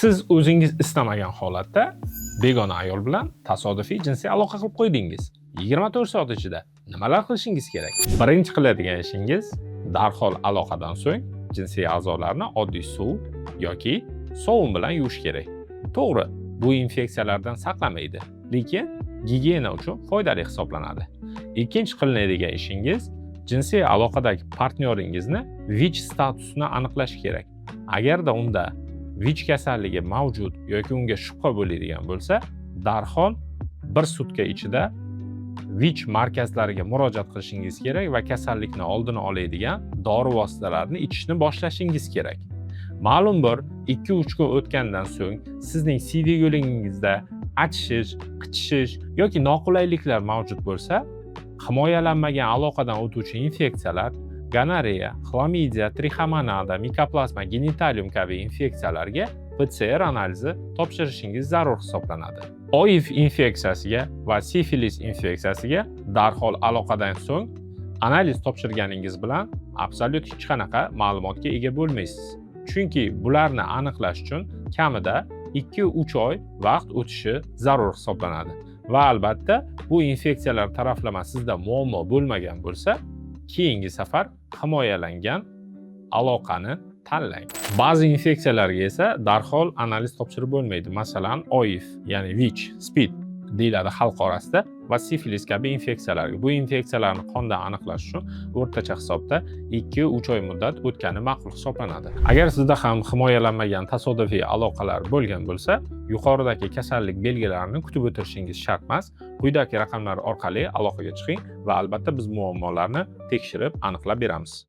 Siz o'zingiz istamagan holatda begona ayol bilan tasodifiy jinsiy aloqa qilib qo'ydingiz. 24 soat ichida nimalar qilishingiz kerak? Birinchi qiladigan ishingiz darhol aloqadan so'ng jinsiy a'zolarni oddiy suv yoki sovun bilan yuvish kerak. To'g'ri, bu infeksiyalardan saqlamaydi, lekin gigiyena uchun foydali hisoblanadi. Ikkinchi qilinadigan ishingiz jinsiy aloqadagi partnyoringizni VICH statusini aniqlash kerak. Agarda unda VICH kasalligi mavjud yoki unga shubha bo'ladigan bo'lsa, darhol 1 sutka ichida VICH markazlariga murojaat qilishingiz kerak va kasallikni oldini oladigan dori vositalarini ichishni boshlashingiz kerak. Ma'lum bir 2-3 kun o'tgandan so'ng sizning siydik yo'lingizda achishish, qichishish yoki noqulayliklar mavjud bo'lsa, himoyalanmagan aloqadan o'tuvchi infeksiyalar, gonoreya, xlamidiya, trichomonada, mikoplazma, genitalium kabi infeksiyalarga PCR analizi topshirishingiz zarur hisoblanadi. OIV infeksiyasiga va sifilis infeksiyasiga darhol aloqadan so'ng analiz topshirganingiz bilan absolyut hech qanaqa ma'lumotga ega bo'lmaysiz. Chunki bularni aniqlash uchun kamida 2-3 oy vaqt o'tishi zarur hisoblanadi. Va albatta, bu infeksiyalar taraflama sizda muammo bo'lmagan bo'lsa, keyingi safar himoyalangan aloqani tanlang. Ba'zi infeksiyalarga esa darhol analiz topshirib bo'lmaydi. Masalan, OIV, ya'ni VICH, SPID deyiladi xalq orasida va sifilis kabi infeksiyalarga. Bu infeksiyalarni qondan aniqlash uchun o'rtacha hisobda 2-3 oy muddat o'tgani ma'qul hisoblanadi. Agar sizda ham himoyalanmagan tasodifiy aloqalar bo'lgan bo'lsa, yuqoridagi kasallik belgilarini kutib o'tirishingiz shart emas. Quyidagi raqamlar orqali aloqaga chiqing va albatta biz muammolarni tekshirib aniqlab beramiz.